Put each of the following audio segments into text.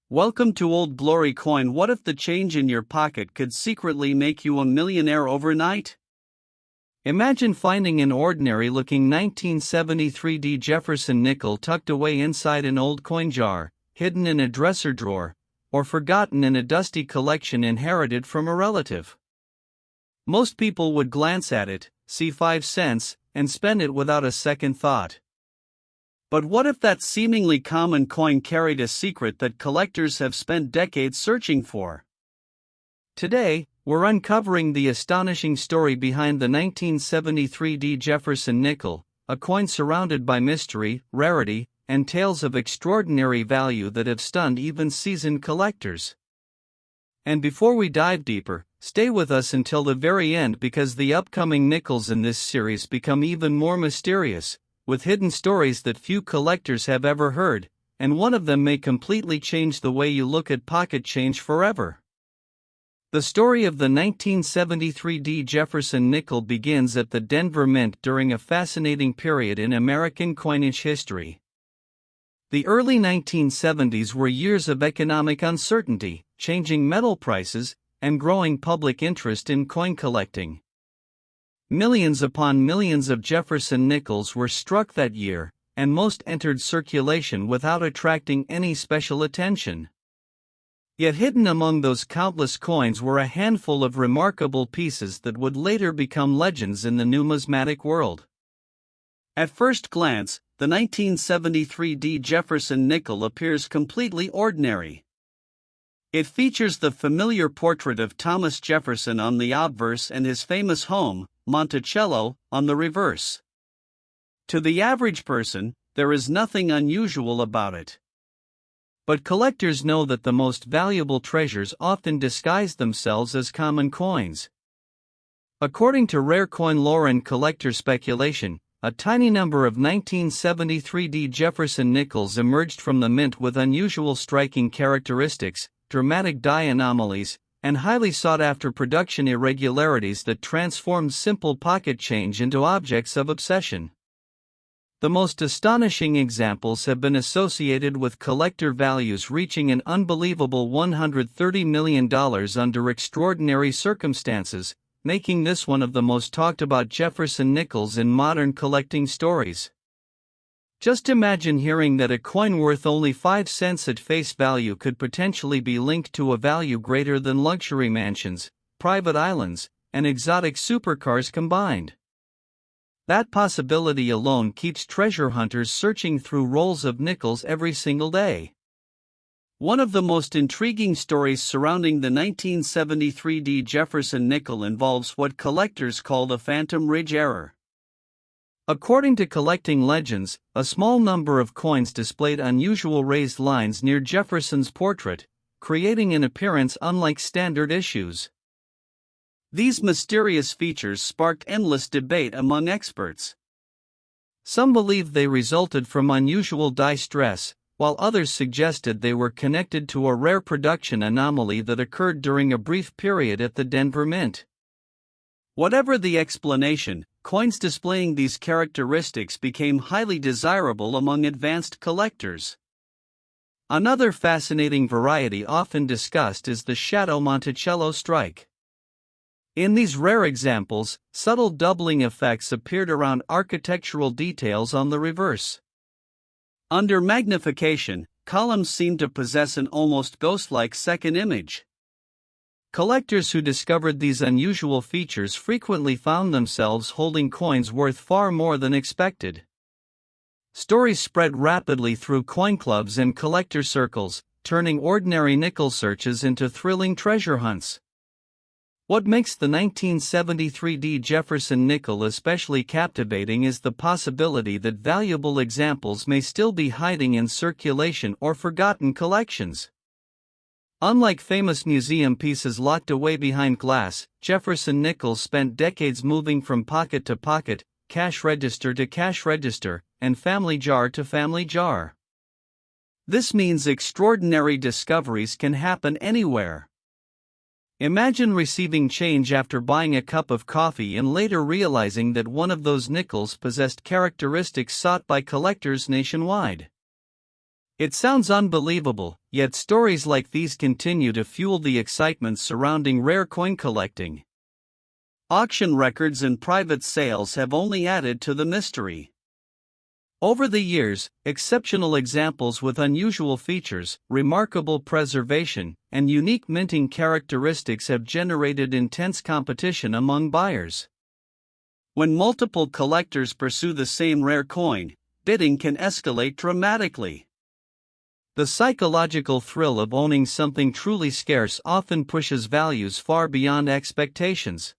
Welcome to Old Glory Coin. What if the change in your pocket could secretly make you a millionaire overnight? Imagine finding an ordinary-looking 1973 Jefferson nickel tucked away inside an old coin jar, hidden in a dresser drawer, or forgotten in a dusty collection inherited from a relative. Most people would glance at it, see 5 cents, and spend it without a second thought. But what if that seemingly common coin carried a secret that collectors have spent decades searching for? Today, we're uncovering the astonishing story behind the 1973 Jefferson Nickel, a coin surrounded by mystery, rarity, and tales of extraordinary value that have stunned even seasoned collectors. And before we dive deeper, stay with us until the very end because the upcoming nickels in this series become even more mysterious, with hidden stories that few collectors have ever heard, and one of them may completely change the way you look at pocket change forever. The story of the 1973 Jefferson Nickel begins at the Denver Mint during a fascinating period in American coinage history. The early 1970s were years of economic uncertainty, changing metal prices, and growing public interest in coin collecting. Millions upon millions of Jefferson nickels were struck that year, and most entered circulation without attracting any special attention. Yet hidden among those countless coins were a handful of remarkable pieces that would later become legends in the numismatic world. At first glance, the 1973 Jefferson Nickel appears completely ordinary. It features the familiar portrait of Thomas Jefferson on the obverse and his famous home, Monticello, on the reverse. To the average person, there is nothing unusual about it. But collectors know that the most valuable treasures often disguise themselves as common coins. According to rare coin lore and collector speculation, a tiny number of 1973 Jefferson nickels emerged from the mint with unusual striking characteristics, dramatic die anomalies, and highly sought-after production irregularities that transformed simple pocket change into objects of obsession. The most astonishing examples have been associated with collector values reaching an unbelievable $130 million under extraordinary circumstances, making this one of the most talked-about Jefferson nickels in modern collecting stories. Just imagine hearing that a coin worth only 5 cents at face value could potentially be linked to a value greater than luxury mansions, private islands, and exotic supercars combined. That possibility alone keeps treasure hunters searching through rolls of nickels every single day. One of the most intriguing stories surrounding the 1973 Jefferson Nickel involves what collectors call the Phantom Ridge error. According to collecting legends, a small number of coins displayed unusual raised lines near Jefferson's portrait, creating an appearance unlike standard issues. These mysterious features sparked endless debate among experts. Some believed they resulted from unusual die stress, while others suggested they were connected to a rare production anomaly that occurred during a brief period at the Denver Mint. Whatever the explanation, coins displaying these characteristics became highly desirable among advanced collectors. Another fascinating variety often discussed is the shadow Monticello strike. In these rare examples, subtle doubling effects appeared around architectural details on the reverse. Under magnification, columns seemed to possess an almost ghost-like second image. Collectors who discovered these unusual features frequently found themselves holding coins worth far more than expected. Stories spread rapidly through coin clubs and collector circles, turning ordinary nickel searches into thrilling treasure hunts. What makes the 1973 Jefferson Nickel especially captivating is the possibility that valuable examples may still be hiding in circulation or forgotten collections. Unlike famous museum pieces locked away behind glass, Jefferson nickels spent decades moving from pocket to pocket, cash register to cash register, and family jar to family jar. This means extraordinary discoveries can happen anywhere. Imagine receiving change after buying a cup of coffee and later realizing that one of those nickels possessed characteristics sought by collectors nationwide. It sounds unbelievable, yet stories like these continue to fuel the excitement surrounding rare coin collecting. Auction records and private sales have only added to the mystery. Over the years, exceptional examples with unusual features, remarkable preservation, and unique minting characteristics have generated intense competition among buyers. When multiple collectors pursue the same rare coin, bidding can escalate dramatically. The psychological thrill of owning something truly scarce often pushes values far beyond expectations.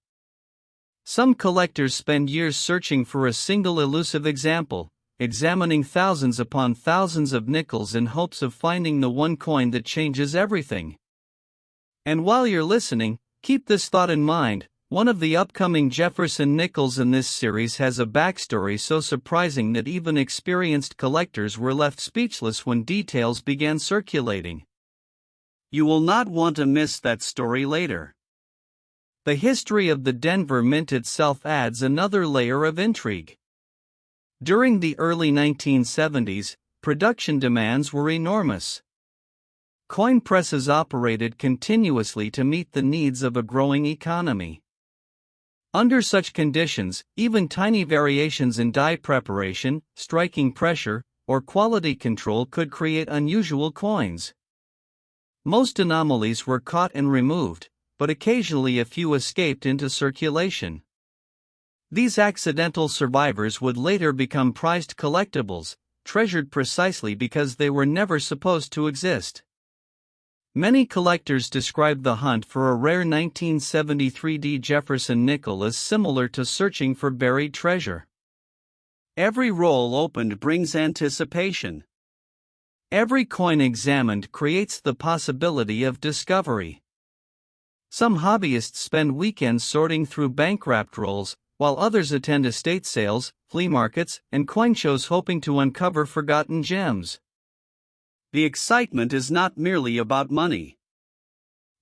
Some collectors spend years searching for a single elusive example, examining thousands upon thousands of nickels in hopes of finding the one coin that changes everything. And while you're listening, keep this thought in mind: one of the upcoming Jefferson Nickels in this series has a backstory so surprising that even experienced collectors were left speechless when details began circulating. You will not want to miss that story later. The history of the Denver Mint itself adds another layer of intrigue. During the early 1970s, production demands were enormous. Coin presses operated continuously to meet the needs of a growing economy. Under such conditions, even tiny variations in die preparation, striking pressure, or quality control could create unusual coins. Most anomalies were caught and removed, but occasionally a few escaped into circulation. These accidental survivors would later become prized collectibles, treasured precisely because they were never supposed to exist. Many collectors describe the hunt for a rare 1973 Jefferson Nickel as similar to searching for buried treasure. Every roll opened brings anticipation. Every coin examined creates the possibility of discovery. Some hobbyists spend weekends sorting through bank-wrapped rolls, while others attend estate sales, flea markets, and coin shows hoping to uncover forgotten gems. The excitement is not merely about money.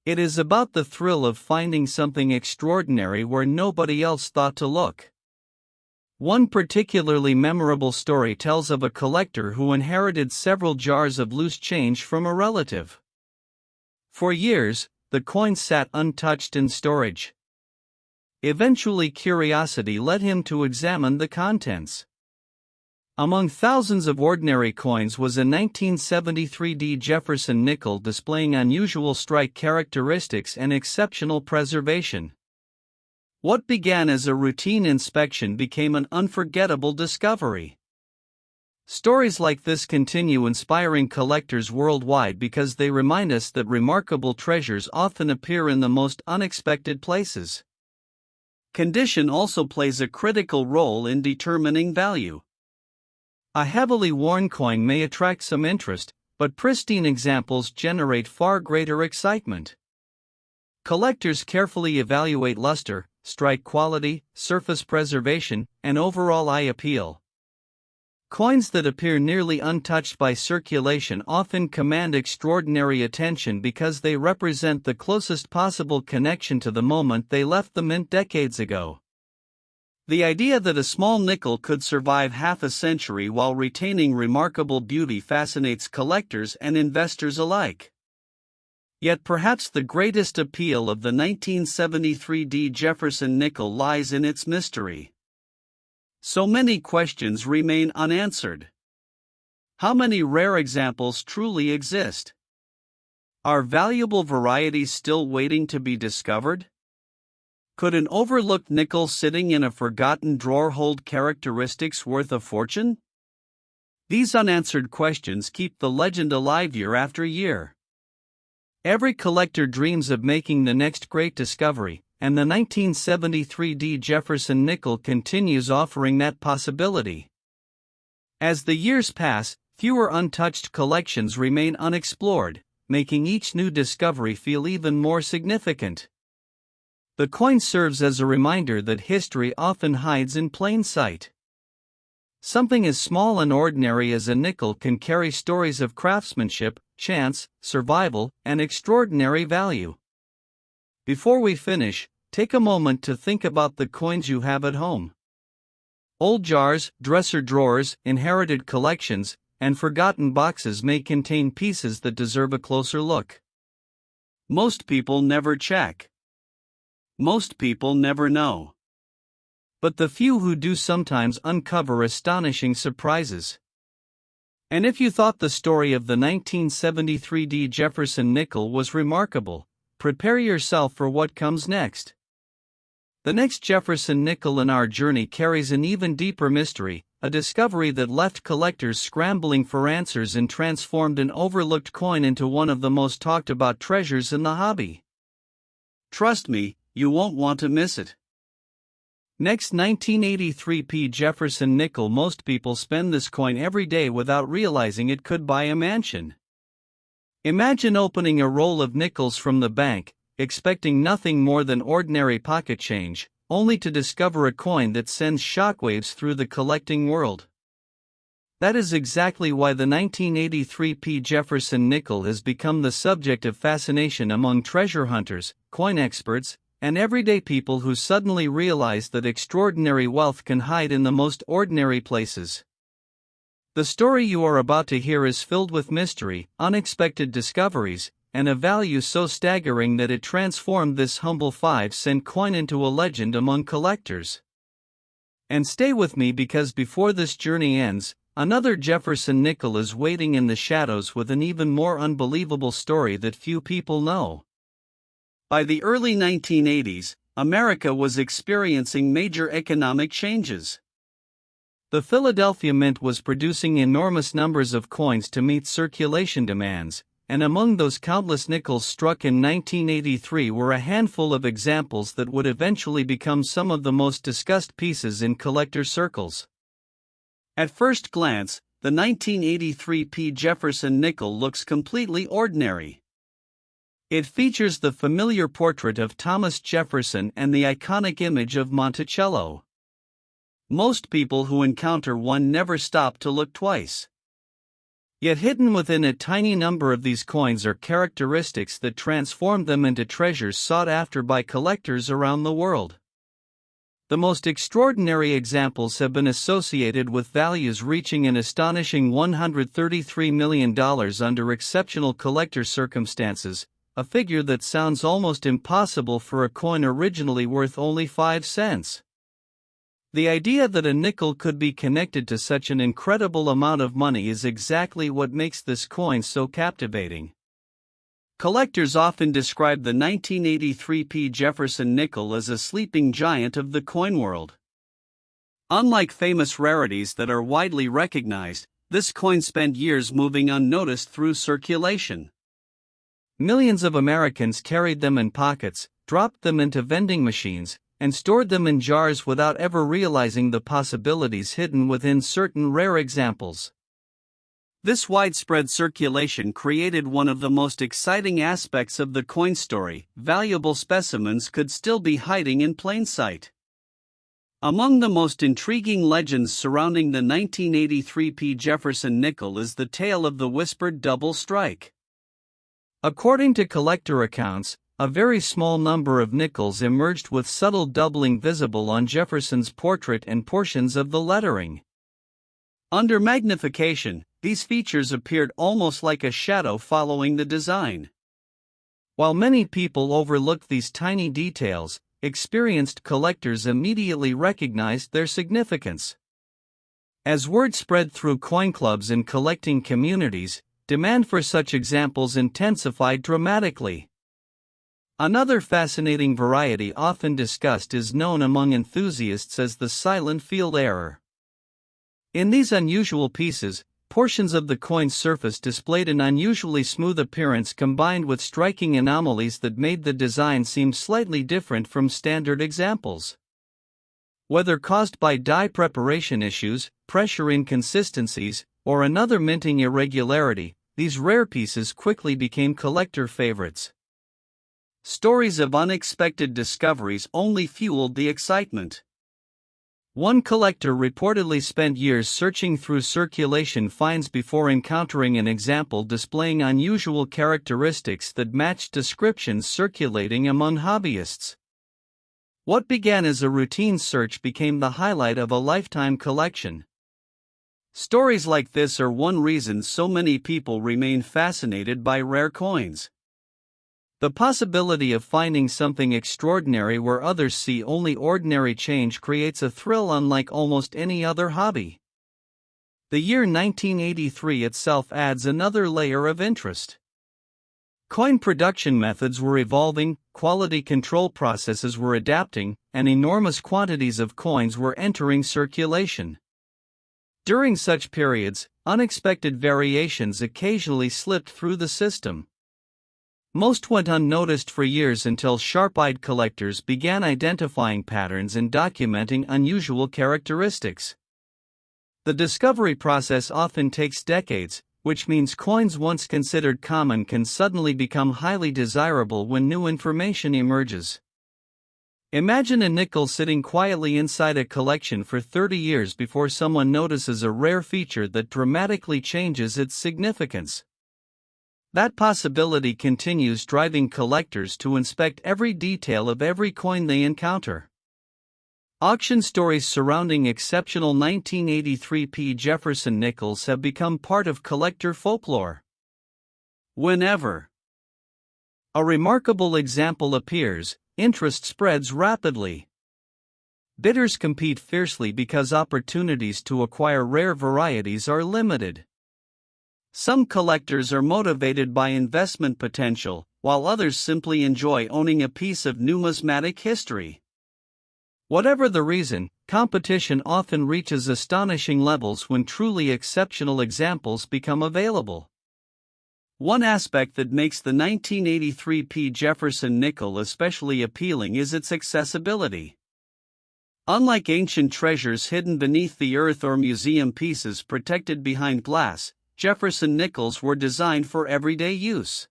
It is about the thrill of finding something extraordinary where nobody else thought to look. One particularly memorable story tells of a collector who inherited several jars of loose change from a relative. For years, the coins sat untouched in storage. Eventually, curiosity led him to examine the contents. Among thousands of ordinary coins was a 1973 Jefferson Nickel displaying unusual strike characteristics and exceptional preservation. What began as a routine inspection became an unforgettable discovery. Stories like this continue inspiring collectors worldwide because they remind us that remarkable treasures often appear in the most unexpected places. Condition also plays a critical role in determining value. A heavily worn coin may attract some interest, but pristine examples generate far greater excitement. Collectors carefully evaluate luster, strike quality, surface preservation, and overall eye appeal. Coins that appear nearly untouched by circulation often command extraordinary attention because they represent the closest possible connection to the moment they left the mint decades ago. The idea that a small nickel could survive half a century while retaining remarkable beauty fascinates collectors and investors alike. Yet perhaps the greatest appeal of the 1973 Jefferson Nickel lies in its mystery. So many questions remain unanswered. How many rare examples truly exist? Are valuable varieties still waiting to be discovered? Could an overlooked nickel sitting in a forgotten drawer hold characteristics worth a fortune? These unanswered questions keep the legend alive year after year. Every collector dreams of making the next great discovery, and the 1973 Jefferson Nickel continues offering that possibility. As the years pass, fewer untouched collections remain unexplored, making each new discovery feel even more significant. The coin serves as a reminder that history often hides in plain sight. Something as small and ordinary as a nickel can carry stories of craftsmanship, chance, survival, and extraordinary value. Before we finish, take a moment to think about the coins you have at home. Old jars, dresser drawers, inherited collections, and forgotten boxes may contain pieces that deserve a closer look. Most people never check. Most people never know. But the few who do sometimes uncover astonishing surprises. And if you thought the story of the 1973 Jefferson Nickel was remarkable, prepare yourself for what comes next. The next Jefferson Nickel in our journey carries an even deeper mystery, a discovery that left collectors scrambling for answers and transformed an overlooked coin into one of the most talked about treasures in the hobby. Trust me, you won't want to miss it. Next, 1983 Jefferson Nickel. Most people spend this coin every day without realizing it could buy a mansion. Imagine opening a roll of nickels from the bank, expecting nothing more than ordinary pocket change, only to discover a coin that sends shockwaves through the collecting world. That is exactly why the 1983 Jefferson Nickel has become the subject of fascination among treasure hunters, coin experts, and everyday people who suddenly realize that extraordinary wealth can hide in the most ordinary places. The story you are about to hear is filled with mystery, unexpected discoveries, and a value so staggering that it transformed this humble 5-cent coin into a legend among collectors. And stay with me, because before this journey ends, another Jefferson Nickel is waiting in the shadows with an even more unbelievable story that few people know. By the early 1980s, America was experiencing major economic changes. The Philadelphia Mint was producing enormous numbers of coins to meet circulation demands, and among those countless nickels struck in 1983 were a handful of examples that would eventually become some of the most discussed pieces in collector circles. At first glance, the 1983 Jefferson Nickel looks completely ordinary. It features the familiar portrait of Thomas Jefferson and the iconic image of Monticello. Most people who encounter one never stop to look twice. Yet hidden within a tiny number of these coins are characteristics that transform them into treasures sought after by collectors around the world. The most extraordinary examples have been associated with values reaching an astonishing $133 million under exceptional collector circumstances, a figure that sounds almost impossible for a coin originally worth only 5 cents. The idea that a nickel could be connected to such an incredible amount of money is exactly what makes this coin so captivating. Collectors often describe the 1983 Jefferson Nickel as a sleeping giant of the coin world. Unlike famous rarities that are widely recognized, this coin spent years moving unnoticed through circulation. Millions of Americans carried them in pockets, dropped them into vending machines, and stored them in jars without ever realizing the possibilities hidden within certain rare examples. This widespread circulation created one of the most exciting aspects of the coin story: valuable specimens could still be hiding in plain sight. Among the most intriguing legends surrounding the 1983 Jefferson Nickel is the tale of the whispered double strike. According to collector accounts, a very small number of nickels emerged with subtle doubling visible on Jefferson's portrait and portions of the lettering. Under magnification, these features appeared almost like a shadow following the design. While many people overlooked these tiny details, experienced collectors immediately recognized their significance. As word spread through coin clubs and collecting communities, demand for such examples intensified dramatically. Another fascinating variety often discussed is known among enthusiasts as the silent field error. In these unusual pieces, portions of the coin's surface displayed an unusually smooth appearance combined with striking anomalies that made the design seem slightly different from standard examples. Whether caused by die preparation issues, pressure inconsistencies, or another minting irregularity, these rare pieces quickly became collector favorites. Stories of unexpected discoveries only fueled the excitement. One collector reportedly spent years searching through circulation finds before encountering an example displaying unusual characteristics that matched descriptions circulating among hobbyists. What began as a routine search became the highlight of a lifetime collection. Stories like this are one reason so many people remain fascinated by rare coins. The possibility of finding something extraordinary where others see only ordinary change creates a thrill unlike almost any other hobby. The year 1983 itself adds another layer of interest. Coin production methods were evolving, quality control processes were adapting, and enormous quantities of coins were entering circulation. During such periods, unexpected variations occasionally slipped through the system. Most went unnoticed for years until sharp-eyed collectors began identifying patterns and documenting unusual characteristics. The discovery process often takes decades, which means coins once considered common can suddenly become highly desirable when new information emerges. Imagine a nickel sitting quietly inside a collection for 30 years before someone notices a rare feature that dramatically changes its significance. That possibility continues driving collectors to inspect every detail of every coin they encounter. Auction stories surrounding exceptional 1983 Jefferson Nickels have become part of collector folklore. Whenever a remarkable example appears, interest spreads rapidly. Bidders compete fiercely because opportunities to acquire rare varieties are limited. Some collectors are motivated by investment potential, while others simply enjoy owning a piece of numismatic history. Whatever the reason, competition often reaches astonishing levels when truly exceptional examples become available. One aspect that makes the 1983 Jefferson Nickel especially appealing is its accessibility. Unlike ancient treasures hidden beneath the earth or museum pieces protected behind glass, Jefferson Nickels were designed for everyday use.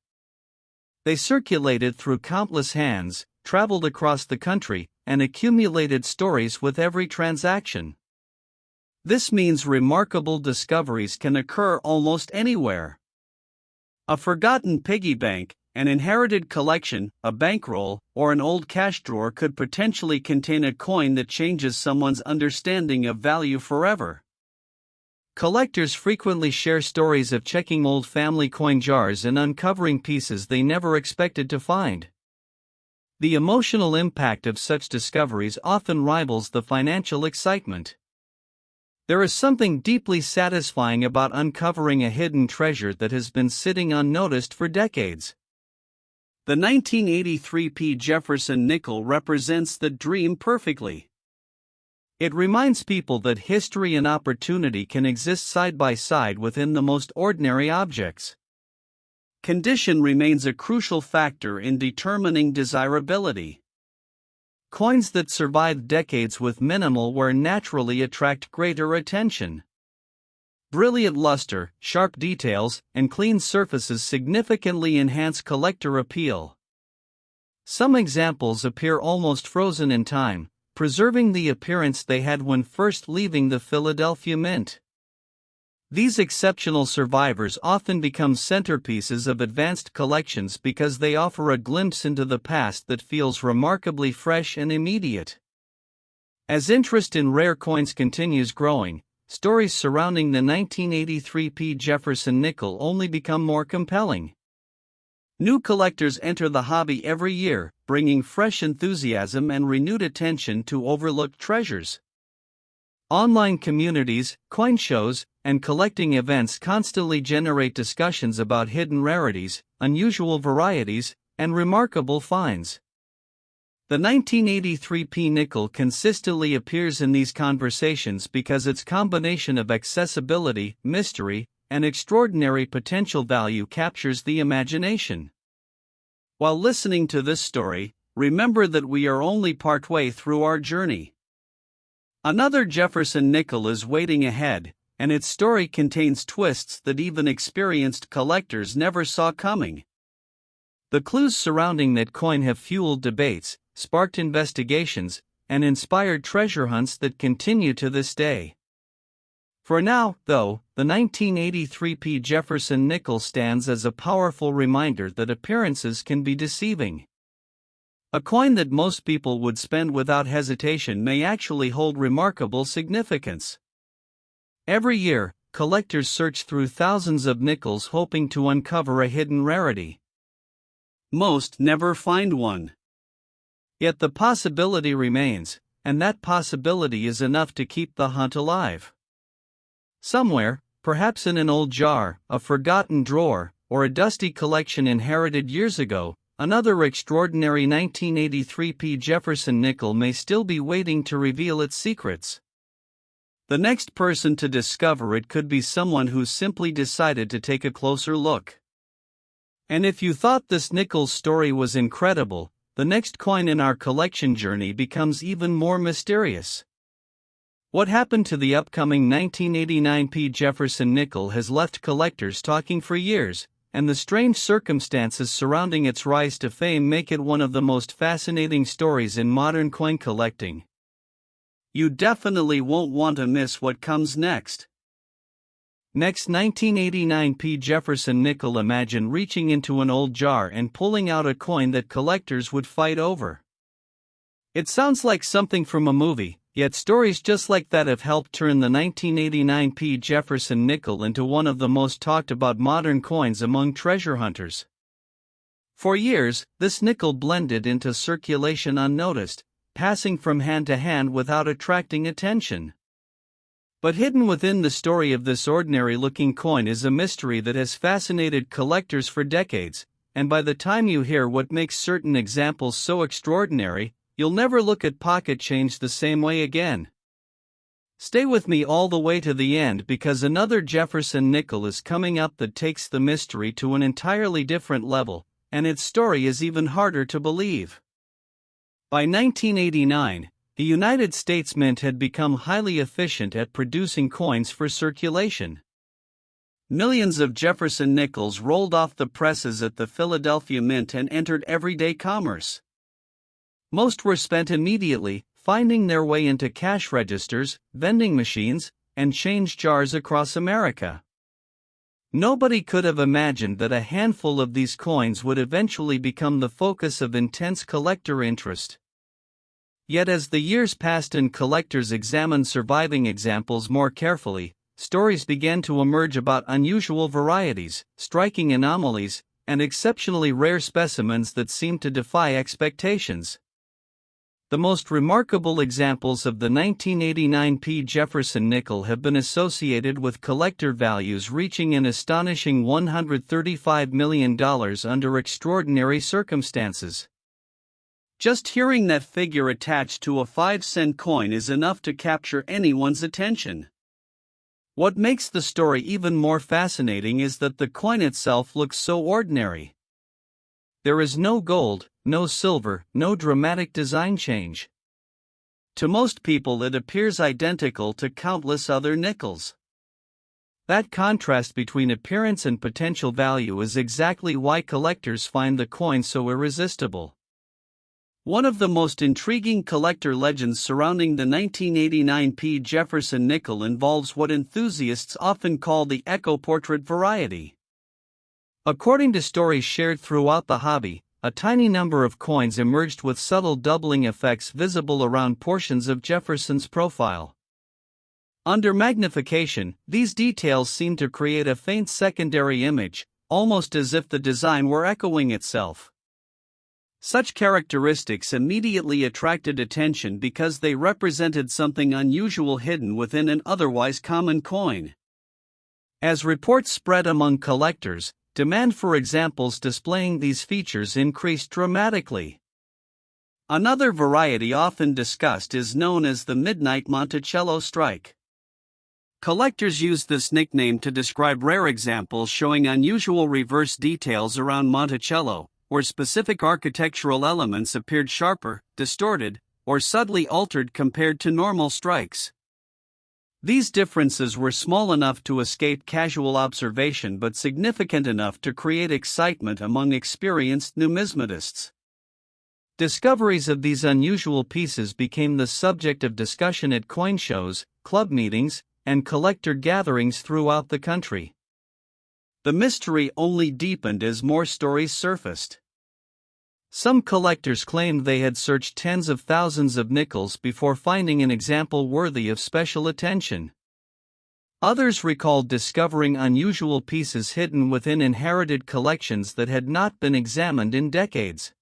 They circulated through countless hands, traveled across the country, and accumulated stories with every transaction. This means remarkable discoveries can occur almost anywhere. A forgotten piggy bank, an inherited collection, a bankroll, or an old cash drawer could potentially contain a coin that changes someone's understanding of value forever. Collectors frequently share stories of checking old family coin jars and uncovering pieces they never expected to find. The emotional impact of such discoveries often rivals the financial excitement. There is something deeply satisfying about uncovering a hidden treasure that has been sitting unnoticed for decades. The 1983 Jefferson Nickel represents the dream perfectly. It reminds people that history and opportunity can exist side by side within the most ordinary objects. Condition remains a crucial factor in determining desirability. Coins that survive decades with minimal wear naturally attract greater attention. Brilliant luster, sharp details, and clean surfaces significantly enhance collector appeal. Some examples appear almost frozen in time, preserving the appearance they had when first leaving the Philadelphia Mint. These exceptional survivors often become centerpieces of advanced collections because they offer a glimpse into the past that feels remarkably fresh and immediate. As interest in rare coins continues growing, stories surrounding the 1983 Jefferson Nickel only become more compelling. New collectors enter the hobby every year, bringing fresh enthusiasm and renewed attention to overlooked treasures. Online communities, coin shows, and collecting events constantly generate discussions about hidden rarities, unusual varieties, and remarkable finds. The 1983 nickel consistently appears in these conversations because its combination of accessibility, mystery, and extraordinary potential value captures the imagination. While listening to this story, remember that we are only partway through our journey. Another Jefferson Nickel is waiting ahead, and its story contains twists that even experienced collectors never saw coming. The clues surrounding that coin have fueled debates, sparked investigations, and inspired treasure hunts that continue to this day. For now, though, the 1983 Jefferson Nickel stands as a powerful reminder that appearances can be deceiving. A coin that most people would spend without hesitation may actually hold remarkable significance. Every year, collectors search through thousands of nickels hoping to uncover a hidden rarity. Most never find one. Yet the possibility remains, and that possibility is enough to keep the hunt alive. Somewhere, perhaps in an old jar, a forgotten drawer, or a dusty collection inherited years ago, another extraordinary 1983 Jefferson nickel may still be waiting to reveal its secrets. The next person to discover it could be someone who simply decided to take a closer look. And if you thought this Nickels story was incredible, the next coin in our collection journey becomes even more mysterious. What happened to the upcoming 1989 Jefferson Nickel has left collectors talking for years, and the strange circumstances surrounding its rise to fame make it one of the most fascinating stories in modern coin collecting. You definitely won't want to miss what comes next. Next, 1989 Jefferson Nickel. Imagine reaching into an old jar and pulling out a coin that collectors would fight over. It sounds like something from a movie, yet stories just like that have helped turn the 1989 Jefferson Nickel into one of the most talked about modern coins among treasure hunters. For years, this nickel blended into circulation unnoticed, passing from hand to hand without attracting attention. But hidden within the story of this ordinary-looking coin is a mystery that has fascinated collectors for decades, and by the time you hear what makes certain examples so extraordinary, you'll never look at pocket change the same way again. Stay with me all the way to the end because another Jefferson nickel is coming up that takes the mystery to an entirely different level, and its story is even harder to believe. By 1989, the United States Mint had become highly efficient at producing coins for circulation. Millions of Jefferson nickels rolled off the presses at the Philadelphia Mint and entered everyday commerce. Most were spent immediately, finding their way into cash registers, vending machines, and change jars across America. Nobody could have imagined that a handful of these coins would eventually become the focus of intense collector interest. Yet as the years passed and collectors examined surviving examples more carefully, stories began to emerge about unusual varieties, striking anomalies, and exceptionally rare specimens that seemed to defy expectations. The most remarkable examples of the 1989 Jefferson nickel have been associated with collector values reaching an astonishing $135 million under extraordinary circumstances. Just hearing that figure attached to a 5-cent coin is enough to capture anyone's attention. What makes the story even more fascinating is that the coin itself looks so ordinary. There is no gold, no silver, no dramatic design change. To most people it appears identical to countless other nickels. That contrast between appearance and potential value is exactly why collectors find the coin so irresistible. One of the most intriguing collector legends surrounding the 1989 Jefferson nickel involves what enthusiasts often call the echo portrait variety. According to stories shared throughout the hobby, a tiny number of coins emerged with subtle doubling effects visible around portions of Jefferson's profile. Under magnification, these details seem to create a faint secondary image, almost as if the design were echoing itself. Such characteristics immediately attracted attention because they represented something unusual hidden within an otherwise common coin. As reports spread among collectors, demand for examples displaying these features increased dramatically. Another variety often discussed is known as the Midnight Monticello strike. Collectors use this nickname to describe rare examples showing unusual reverse details around Monticello, where specific architectural elements appeared sharper, distorted, or subtly altered compared to normal strikes. These differences were small enough to escape casual observation but significant enough to create excitement among experienced numismatists. Discoveries of these unusual pieces became the subject of discussion at coin shows, club meetings, and collector gatherings throughout the country. The mystery only deepened as more stories surfaced. Some collectors claimed they had searched tens of thousands of nickels before finding an example worthy of special attention. Others recalled discovering unusual pieces hidden within inherited collections that had not been examined in decades.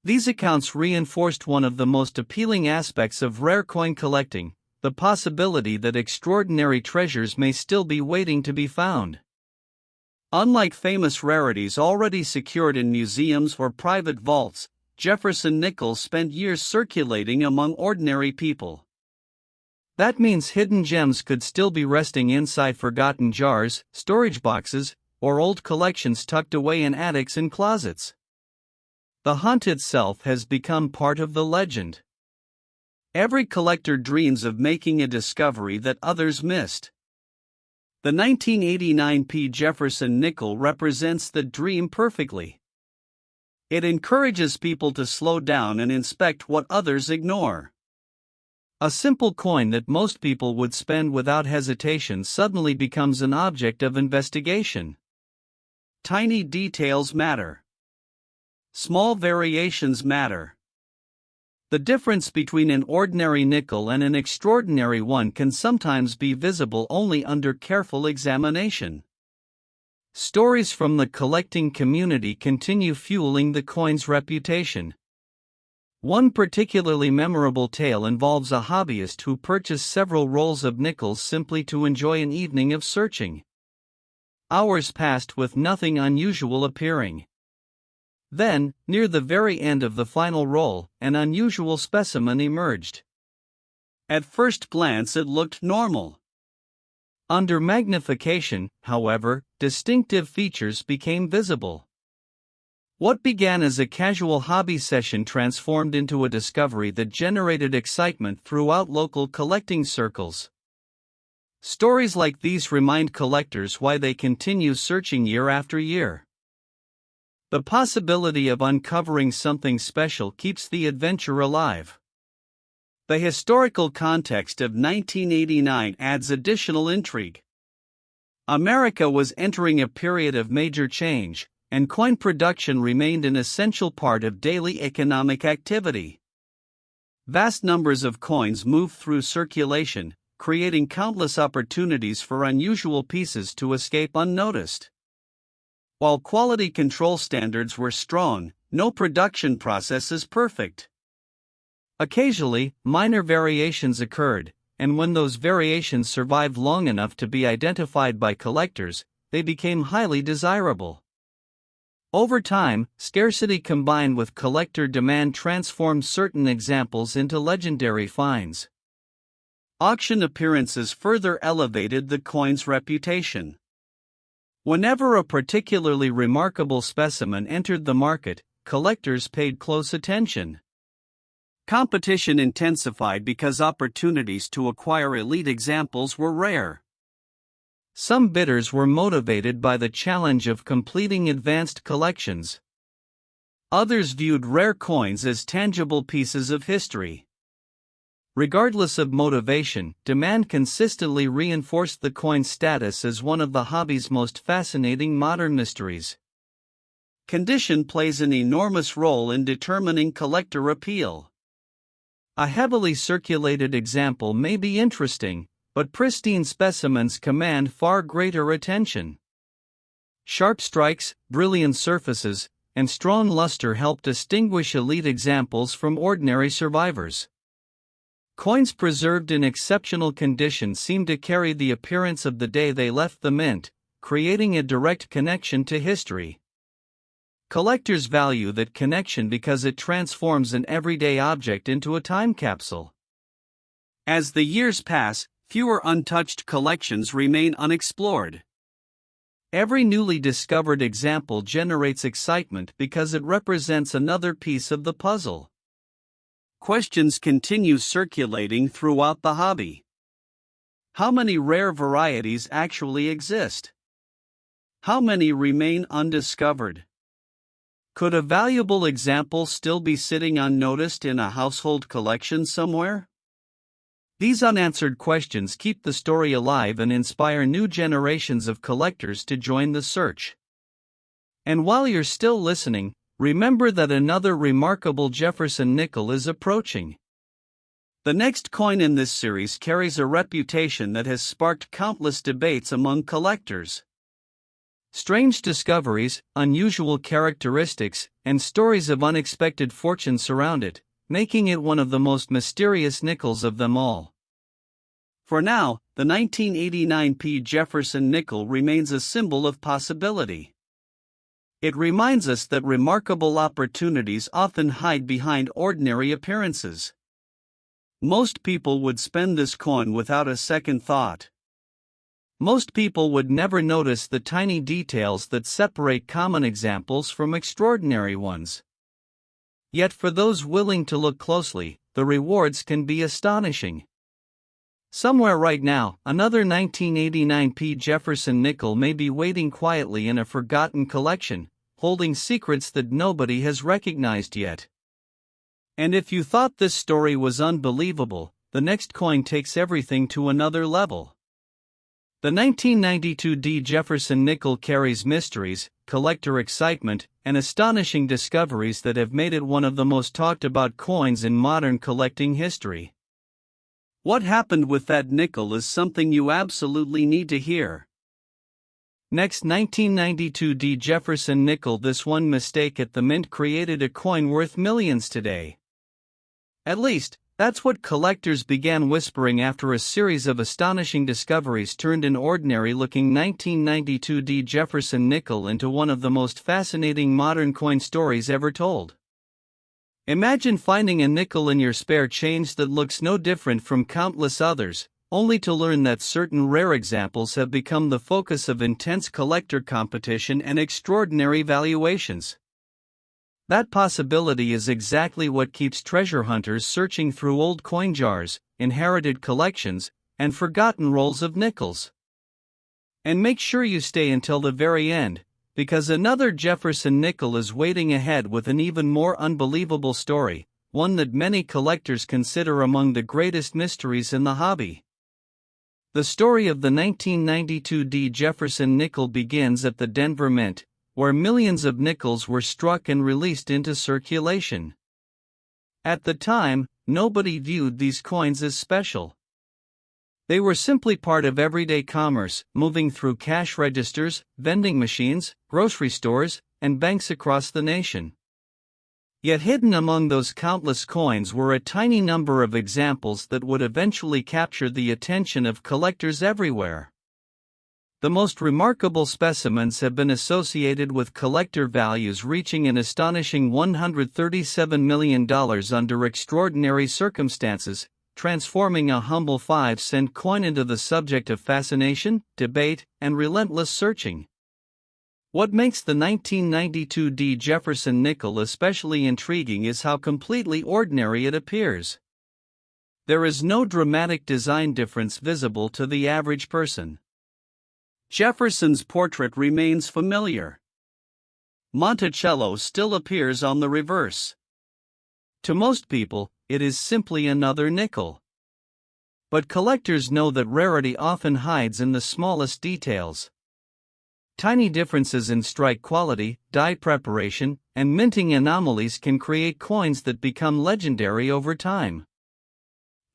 These accounts reinforced one of the most appealing aspects of rare coin collecting: the possibility that extraordinary treasures may still be waiting to be found. Unlike famous rarities already secured in museums or private vaults, Jefferson Nickels spent years circulating among ordinary people. That means hidden gems could still be resting inside forgotten jars, storage boxes, or old collections tucked away in attics and closets. The hunt itself has become part of the legend. Every collector dreams of making a discovery that others missed. The 1989 Jefferson Nickel represents the dream perfectly. It encourages people to slow down and inspect what others ignore. A simple coin that most people would spend without hesitation suddenly becomes an object of investigation. Tiny details matter. Small variations matter. The difference between an ordinary nickel and an extraordinary one can sometimes be visible only under careful examination. Stories from the collecting community continue fueling the coin's reputation. One particularly memorable tale involves a hobbyist who purchased several rolls of nickels simply to enjoy an evening of searching. Hours passed with nothing unusual appearing. Then, near the very end of the final roll, an unusual specimen emerged. At first glance it looked normal. Under magnification, however, distinctive features became visible. What began as a casual hobby session transformed into a discovery that generated excitement throughout local collecting circles. Stories like these remind collectors why they continue searching year after year. The possibility of uncovering something special keeps the adventure alive. The historical context of 1989 adds additional intrigue. America was entering a period of major change, and coin production remained an essential part of daily economic activity. Vast numbers of coins moved through circulation, creating countless opportunities for unusual pieces to escape unnoticed. While quality control standards were strong, no production process is perfect. Occasionally, minor variations occurred, and when those variations survived long enough to be identified by collectors, they became highly desirable. Over time, scarcity combined with collector demand transformed certain examples into legendary finds. Auction appearances further elevated the coin's reputation. Whenever a particularly remarkable specimen entered the market, collectors paid close attention. Competition intensified because opportunities to acquire elite examples were rare. Some bidders were motivated by the challenge of completing advanced collections. Others viewed rare coins as tangible pieces of history. Regardless of motivation, demand consistently reinforced the coin's status as one of the hobby's most fascinating modern mysteries. Condition plays an enormous role in determining collector appeal. A heavily circulated example may be interesting, but pristine specimens command far greater attention. Sharp strikes, brilliant surfaces, and strong luster help distinguish elite examples from ordinary survivors. Coins preserved in exceptional condition seem to carry the appearance of the day they left the mint, creating a direct connection to history. Collectors value that connection because it transforms an everyday object into a time capsule. As the years pass, fewer untouched collections remain unexplored. Every newly discovered example generates excitement because it represents another piece of the puzzle. Questions continue circulating throughout the hobby. How many rare varieties actually exist? How many remain undiscovered? Could a valuable example still be sitting unnoticed in a household collection somewhere? These unanswered questions keep the story alive and inspire new generations of collectors to join the search. And while you're still listening, remember that another remarkable Jefferson Nickel is approaching. The next coin in this series carries a reputation that has sparked countless debates among collectors. Strange discoveries, unusual characteristics, and stories of unexpected fortune surround it, making it one of the most mysterious nickels of them all. For now, the 1989 P. Jefferson Nickel remains a symbol of possibility. It reminds us that remarkable opportunities often hide behind ordinary appearances. Most people would spend this coin without a second thought. Most people would never notice the tiny details that separate common examples from extraordinary ones. Yet for those willing to look closely, the rewards can be astonishing. Somewhere right now, another 1989 P. Jefferson Nickel may be waiting quietly in a forgotten collection, holding secrets that nobody has recognized yet. And if you thought this story was unbelievable, the next coin takes everything to another level. The 1992 D. Jefferson Nickel carries mysteries, collector excitement, and astonishing discoveries that have made it one of the most talked about coins in modern collecting history. What happened with that nickel is something you absolutely need to hear. Next, 1992 D. Jefferson Nickel. This one mistake at the mint created a coin worth millions today. At least, that's what collectors began whispering after a series of astonishing discoveries turned an ordinary-looking 1992 D. Jefferson Nickel into one of the most fascinating modern coin stories ever told. Imagine finding a nickel in your spare change that looks no different from countless others, only to learn that certain rare examples have become the focus of intense collector competition and extraordinary valuations. That possibility is exactly what keeps treasure hunters searching through old coin jars, inherited collections, and forgotten rolls of nickels. And make sure you stay until the very end, because another Jefferson Nickel is waiting ahead with an even more unbelievable story, one that many collectors consider among the greatest mysteries in the hobby. The story of the 1992 D. Jefferson Nickel begins at the Denver Mint, where millions of nickels were struck and released into circulation. At the time, nobody viewed these coins as special. They were simply part of everyday commerce, moving through cash registers, vending machines, grocery stores, and banks across the nation. Yet hidden among those countless coins were a tiny number of examples that would eventually capture the attention of collectors everywhere. The most remarkable specimens have been associated with collector values reaching an astonishing $137 million under extraordinary circumstances, transforming a humble 5-cent coin into the subject of fascination, debate, and relentless searching. What makes the 1992 D. Jefferson Nickel especially intriguing is how completely ordinary it appears. There is no dramatic design difference visible to the average person. Jefferson's portrait remains familiar. Monticello still appears on the reverse. To most people, it is simply another nickel. But collectors know that rarity often hides in the smallest details. Tiny differences in strike quality, die preparation, and minting anomalies can create coins that become legendary over time.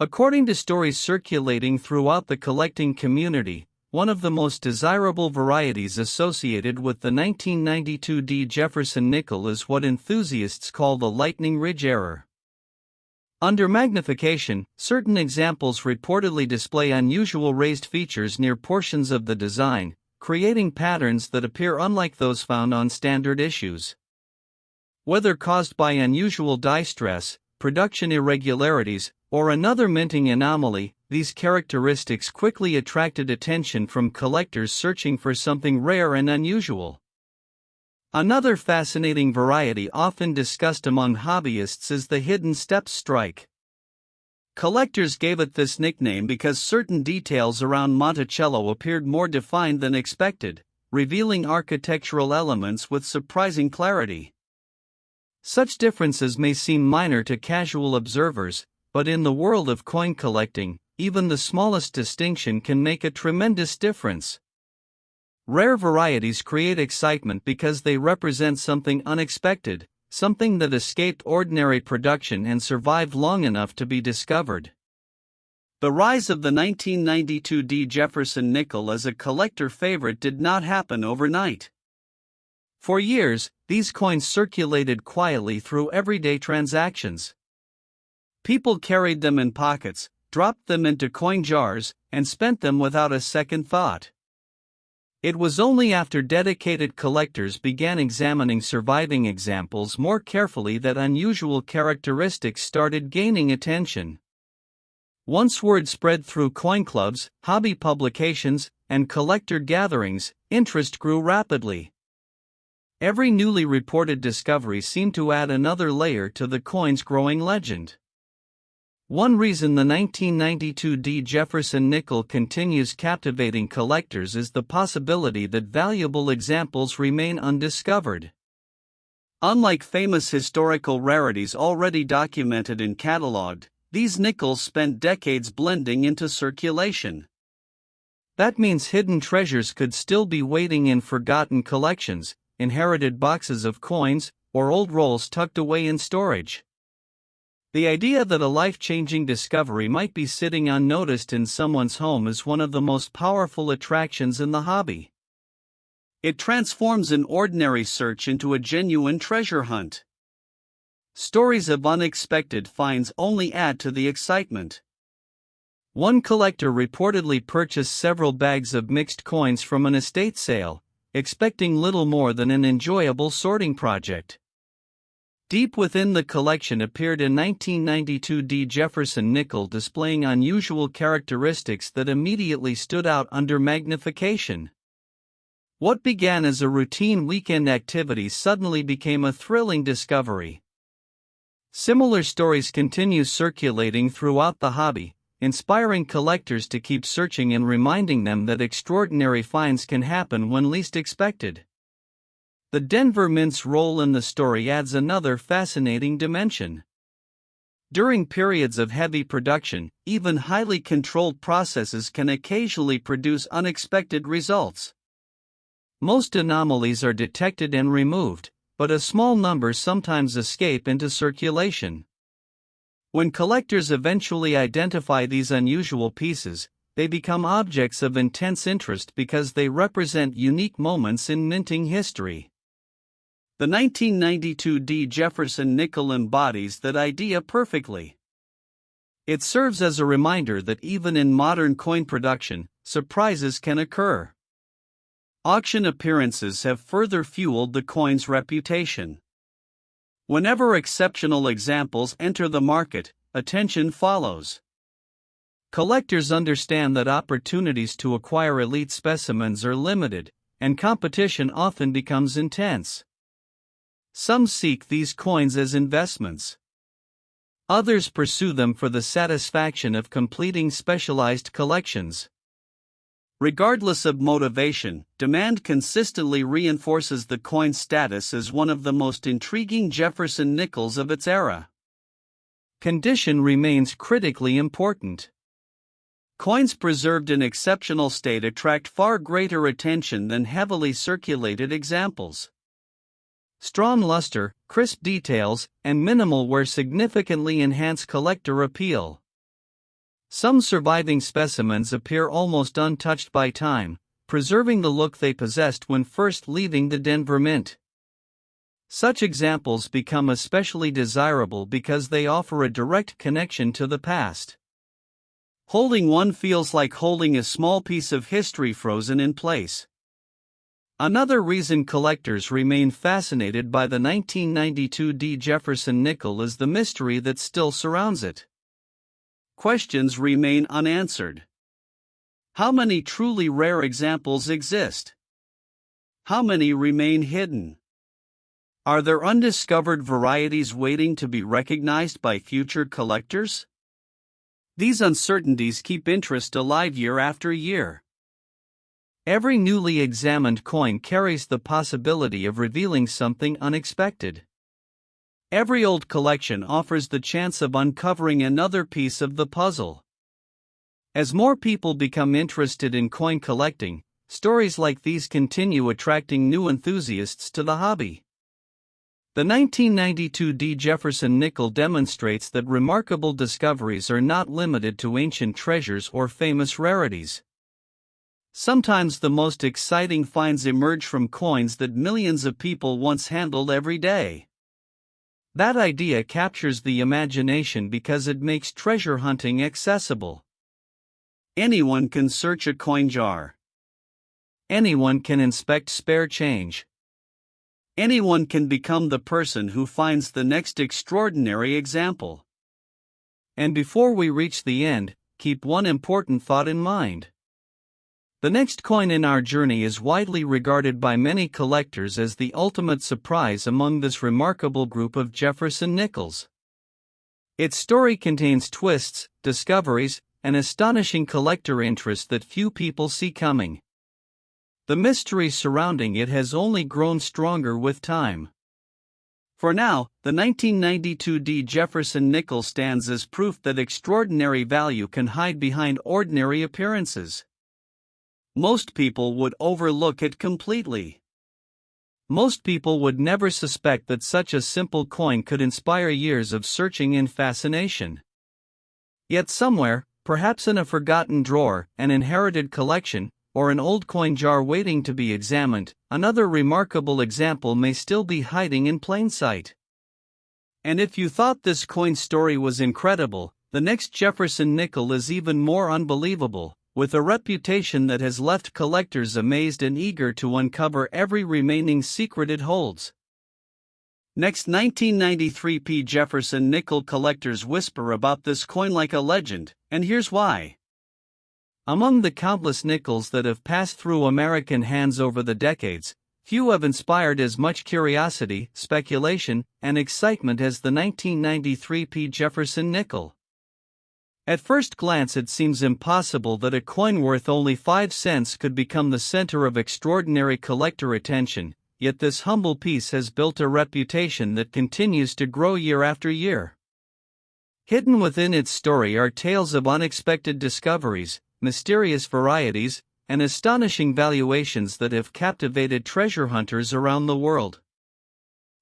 According to stories circulating throughout the collecting community, one of the most desirable varieties associated with the 1992 D. Jefferson Nickel is what enthusiasts call the lightning ridge error. Under magnification, certain examples reportedly display unusual raised features near portions of the design, creating patterns that appear unlike those found on standard issues. Whether caused by unusual die stress, production irregularities, or another minting anomaly, these characteristics quickly attracted attention from collectors searching for something rare and unusual. Another fascinating variety often discussed among hobbyists is the hidden steps strike. Collectors gave it this nickname because certain details around Monticello appeared more defined than expected, revealing architectural elements with surprising clarity. Such differences may seem minor to casual observers, but in the world of coin collecting, even the smallest distinction can make a tremendous difference. Rare varieties create excitement because they represent something unexpected, something that escaped ordinary production and survived long enough to be discovered. The rise of the 1992 Jefferson Nickel as a collector favorite did not happen overnight. For years, these coins circulated quietly through everyday transactions. People carried them in pockets, dropped them into coin jars, and spent them without a second thought. It was only after dedicated collectors began examining surviving examples more carefully that unusual characteristics started gaining attention. Once word spread through coin clubs, hobby publications, and collector gatherings, interest grew rapidly. Every newly reported discovery seemed to add another layer to the coin's growing legend. One reason the 1992 Jefferson Nickel continues captivating collectors is the possibility that valuable examples remain undiscovered. Unlike famous historical rarities already documented and catalogued, these nickels spent decades blending into circulation. That means hidden treasures could still be waiting in forgotten collections, inherited boxes of coins, or old rolls tucked away in storage. The idea that a life-changing discovery might be sitting unnoticed in someone's home is one of the most powerful attractions in the hobby. It transforms an ordinary search into a genuine treasure hunt. Stories of unexpected finds only add to the excitement. One collector reportedly purchased several bags of mixed coins from an estate sale, expecting little more than an enjoyable sorting project. Deep within the collection appeared a 1992 Jefferson Nickel displaying unusual characteristics that immediately stood out under magnification. What began as a routine weekend activity suddenly became a thrilling discovery. Similar stories continue circulating throughout the hobby, inspiring collectors to keep searching and reminding them that extraordinary finds can happen when least expected. The Denver Mint's role in the story adds another fascinating dimension. During periods of heavy production, even highly controlled processes can occasionally produce unexpected results. Most anomalies are detected and removed, but a small number sometimes escape into circulation. When collectors eventually identify these unusual pieces, they become objects of intense interest because they represent unique moments in minting history. The 1992 Jefferson Nickel embodies that idea perfectly. It serves as a reminder that even in modern coin production, surprises can occur. Auction appearances have further fueled the coin's reputation. Whenever exceptional examples enter the market, attention follows. Collectors understand that opportunities to acquire elite specimens are limited, and competition often becomes intense. Some seek these coins as investments. Others pursue them for the satisfaction of completing specialized collections. Regardless of motivation, demand consistently reinforces the coin's status as one of the most intriguing Jefferson Nickels of its era. Condition remains critically important. Coins preserved in exceptional state attract far greater attention than heavily circulated examples. Strong luster, crisp details, and minimal wear significantly enhance collector appeal. Some surviving specimens appear almost untouched by time, preserving the look they possessed when first leaving the Denver Mint. Such examples become especially desirable because they offer a direct connection to the past. Holding one feels like holding a small piece of history frozen in place. Another reason collectors remain fascinated by the 1992 Jefferson Nickel is the mystery that still surrounds it. Questions remain unanswered. How many truly rare examples exist? How many remain hidden? Are there undiscovered varieties waiting to be recognized by future collectors? These uncertainties keep interest alive year after year. Every newly examined coin carries the possibility of revealing something unexpected. Every old collection offers the chance of uncovering another piece of the puzzle. As more people become interested in coin collecting, stories like these continue attracting new enthusiasts to the hobby. The 1992 D. Jefferson Nickel demonstrates that remarkable discoveries are not limited to ancient treasures or famous rarities. Sometimes the most exciting finds emerge from coins that millions of people once handled every day. That idea captures the imagination because it makes treasure hunting accessible. Anyone can search a coin jar. Anyone can inspect spare change. Anyone can become the person who finds the next extraordinary example. And before we reach the end, keep one important thought in mind. The next coin in our journey is widely regarded by many collectors as the ultimate surprise among this remarkable group of Jefferson Nickels. Its story contains twists, discoveries, and astonishing collector interest that few people see coming. The mystery surrounding it has only grown stronger with time. For now, the 1992 D. Jefferson Nickel stands as proof that extraordinary value can hide behind ordinary appearances. Most people would overlook it completely. Most people would never suspect that such a simple coin could inspire years of searching and fascination. Yet somewhere, perhaps in a forgotten drawer, an inherited collection, or an old coin jar waiting to be examined, another remarkable example may still be hiding in plain sight. And if you thought this coin story was incredible, the next Jefferson Nickel is even more unbelievable, with a reputation that has left collectors amazed and eager to uncover every remaining secret it holds. Next, 1993 P. Jefferson Nickel collectors whisper about this coin like a legend, and here's why. Among the countless nickels that have passed through American hands over the decades, few have inspired as much curiosity, speculation, and excitement as the 1993 P. Jefferson Nickel. At first glance, it seems impossible that a coin worth only 5 cents could become the center of extraordinary collector attention, yet this humble piece has built a reputation that continues to grow year after year. Hidden within its story are tales of unexpected discoveries, mysterious varieties, and astonishing valuations that have captivated treasure hunters around the world.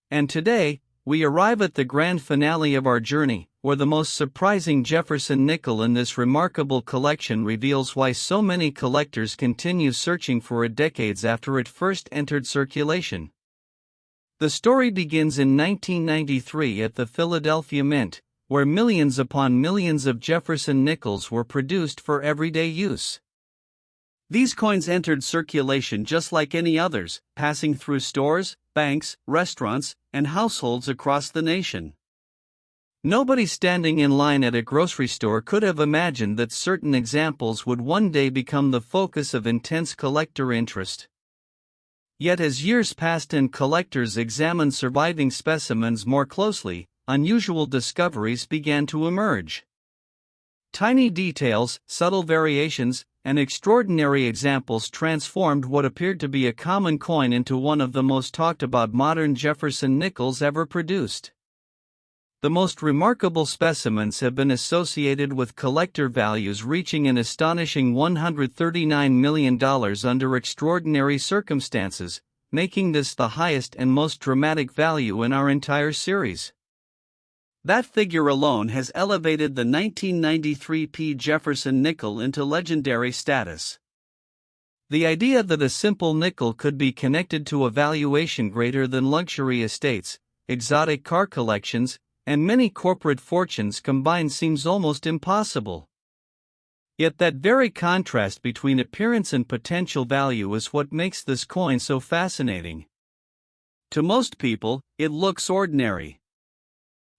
And today, we arrive at the grand finale of our journey, where the most surprising Jefferson Nickel in this remarkable collection reveals why so many collectors continue searching for it decades after it first entered circulation. The story begins in 1993 at the Philadelphia Mint, where millions upon millions of Jefferson Nickels were produced for everyday use. These coins entered circulation just like any others, passing through stores, banks, restaurants, and households across the nation. Nobody standing in line at a grocery store could have imagined that certain examples would one day become the focus of intense collector interest. Yet as years passed and collectors examined surviving specimens more closely, unusual discoveries began to emerge. Tiny details, subtle variations, and extraordinary examples transformed what appeared to be a common coin into one of the most talked about modern Jefferson Nickels ever produced. The most remarkable specimens have been associated with collector values reaching an astonishing $139 million under extraordinary circumstances, making this the highest and most dramatic value in our entire series. That figure alone has elevated the 1993 P. Jefferson Nickel into legendary status. The idea that a simple nickel could be connected to a valuation greater than luxury estates, exotic car collections, and many corporate fortunes combined seems almost impossible. Yet that very contrast between appearance and potential value is what makes this coin so fascinating. To most people, it looks ordinary.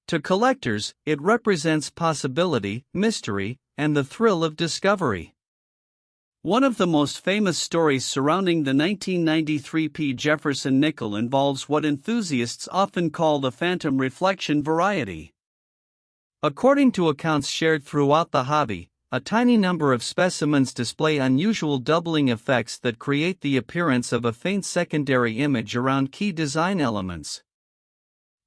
To collectors, it represents possibility, mystery, and the thrill of discovery. One of the most famous stories surrounding the 1993 P. Jefferson Nickel involves what enthusiasts often call the phantom reflection variety. According to accounts shared throughout the hobby, a tiny number of specimens display unusual doubling effects that create the appearance of a faint secondary image around key design elements.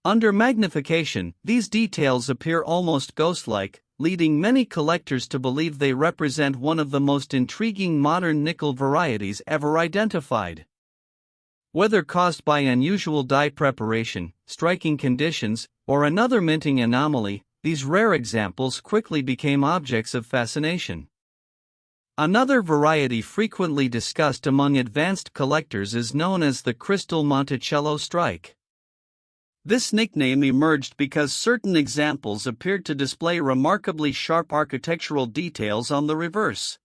Under magnification, these details appear almost ghost-like, leading many collectors to believe they represent one of the most intriguing modern nickel varieties ever identified. Whether caused by unusual dye preparation, striking conditions, or another minting anomaly, these rare examples quickly became objects of fascination. Another variety frequently discussed among advanced collectors is known as the crystal Monticello strike. This nickname emerged because certain examples appeared to display remarkably sharp architectural details on the reverse.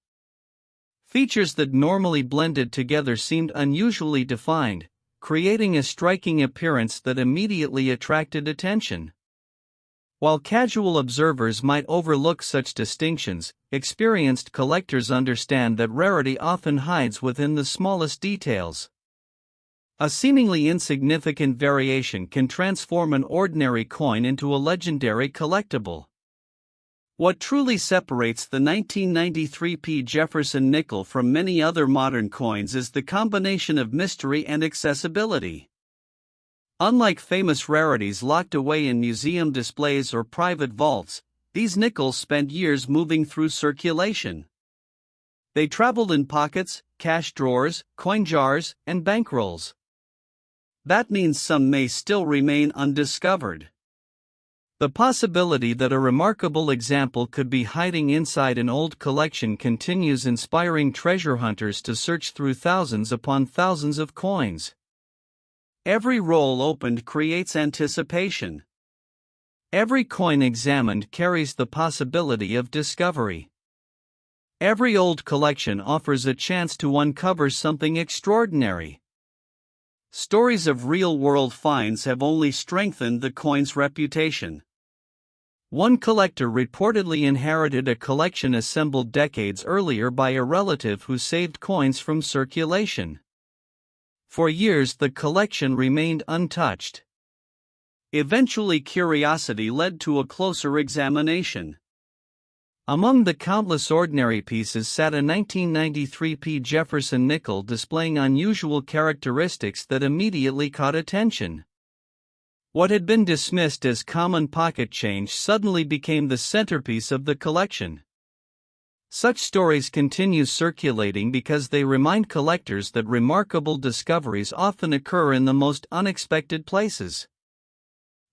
Features that normally blended together seemed unusually defined, creating a striking appearance that immediately attracted attention. While casual observers might overlook such distinctions, experienced collectors understand that rarity often hides within the smallest details. A seemingly insignificant variation can transform an ordinary coin into a legendary collectible. What truly separates the 1993 Jefferson Nickel from many other modern coins is the combination of mystery and accessibility. Unlike famous rarities locked away in museum displays or private vaults, these nickels spent years moving through circulation. They traveled in pockets, cash drawers, coin jars, and bankrolls. That means some may still remain undiscovered. The possibility that a remarkable example could be hiding inside an old collection continues inspiring treasure hunters to search through thousands upon thousands of coins. Every roll opened creates anticipation. Every coin examined carries the possibility of discovery. Every old collection offers a chance to uncover something extraordinary. Stories of real-world finds have only strengthened the coin's reputation. One collector reportedly inherited a collection assembled decades earlier by a relative who saved coins from circulation. For years the collection remained untouched. Eventually curiosity led to a closer examination. Among the countless ordinary pieces sat a 1993 Jefferson Nickel displaying unusual characteristics that immediately caught attention. What had been dismissed as common pocket change suddenly became the centerpiece of the collection. Such stories continue circulating because they remind collectors that remarkable discoveries often occur in the most unexpected places.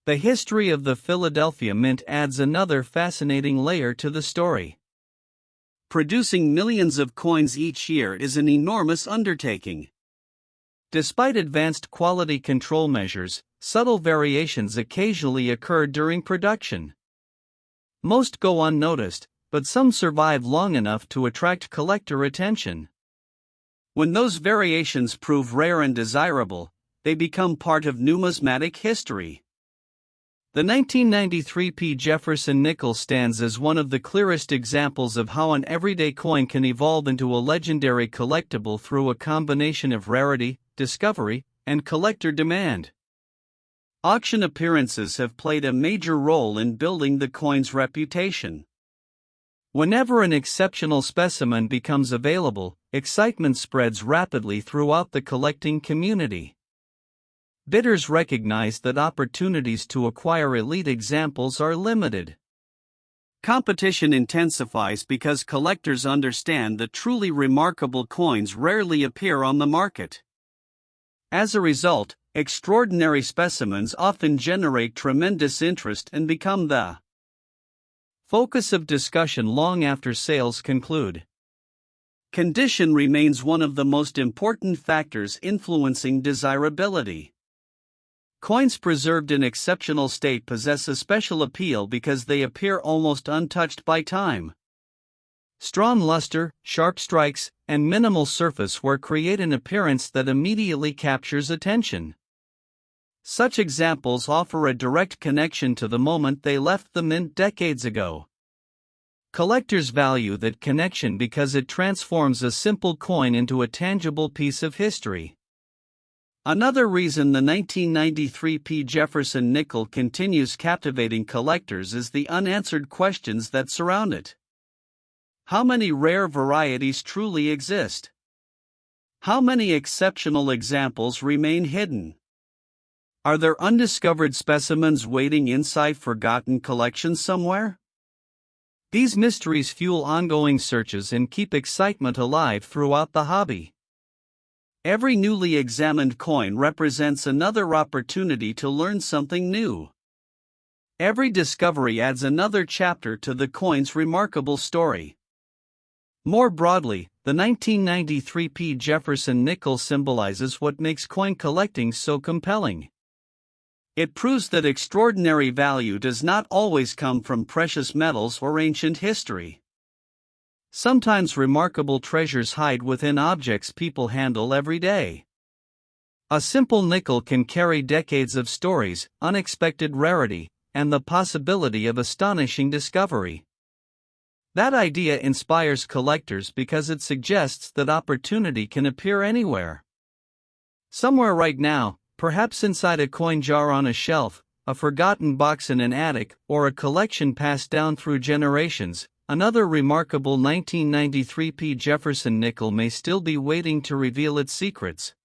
The history of the Philadelphia Mint adds another fascinating layer to the story. Producing millions of coins each year is an enormous undertaking. Despite advanced quality control measures, subtle variations occasionally occur during production. Most go unnoticed, but some survive long enough to attract collector attention. When those variations prove rare and desirable, they become part of numismatic history. The 1993 Jefferson Nickel stands as one of the clearest examples of how an everyday coin can evolve into a legendary collectible through a combination of rarity, discovery, and collector demand. Auction appearances have played a major role in building the coin's reputation. Whenever an exceptional specimen becomes available, excitement spreads rapidly throughout the collecting community. Bidders recognize that opportunities to acquire elite examples are limited. Competition intensifies because collectors understand that truly remarkable coins rarely appear on the market. As a result, extraordinary specimens often generate tremendous interest and become the focus of discussion long after sales conclude. Condition remains one of the most important factors influencing desirability. Coins preserved in exceptional state possess a special appeal because they appear almost untouched by time. Strong luster, sharp strikes, and minimal surface wear create an appearance that immediately captures attention. Such examples offer a direct connection to the moment they left the mint decades ago. Collectors value that connection because it transforms a simple coin into a tangible piece of history. Another reason the 1993 Jefferson Nickel continues captivating collectors is the unanswered questions that surround it. How many rare varieties truly exist? How many exceptional examples remain hidden? Are there undiscovered specimens waiting inside forgotten collections somewhere? These mysteries fuel ongoing searches and keep excitement alive throughout the hobby. Every newly examined coin represents another opportunity to learn something new. Every discovery adds another chapter to the coin's remarkable story. More broadly, the 1993 Jefferson Nickel symbolizes what makes coin collecting so compelling. It proves that extraordinary value does not always come from precious metals or ancient history. Sometimes remarkable treasures hide within objects people handle every day. A simple nickel can carry decades of stories, unexpected rarity, and the possibility of astonishing discovery. That idea inspires collectors because it suggests that opportunity can appear anywhere. Somewhere right now, perhaps inside a coin jar on a shelf, a forgotten box in an attic, or a collection passed down through generations, another remarkable 1993 Jefferson Nickel may still be waiting to reveal its secrets.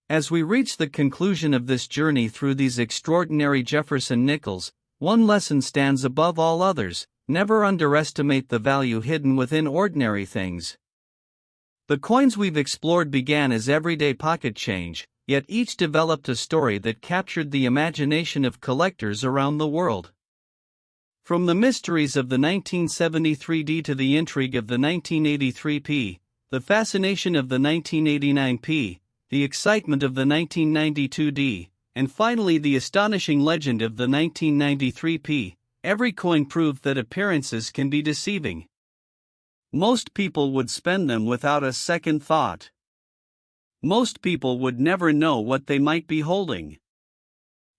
As we reach the conclusion of this journey through these extraordinary Jefferson Nickels, one lesson stands above all others: never underestimate the value hidden within ordinary things. The coins we've explored began as everyday pocket change, yet each developed a story that captured the imagination of collectors around the world. From the mysteries of the 1973D to the intrigue of the 1983P, the fascination of the 1989P, the excitement of the 1992D, and finally the astonishing legend of the 1993P, every coin proved that appearances can be deceiving. Most people would spend them without a second thought. Most people would never know what they might be holding.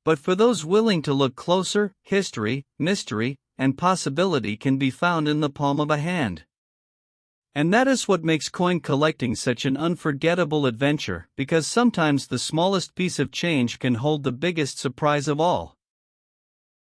But for those willing to look closer, history, mystery, and possibility can be found in the palm of a hand. And that is what makes coin collecting such an unforgettable adventure, because sometimes the smallest piece of change can hold the biggest surprise of all.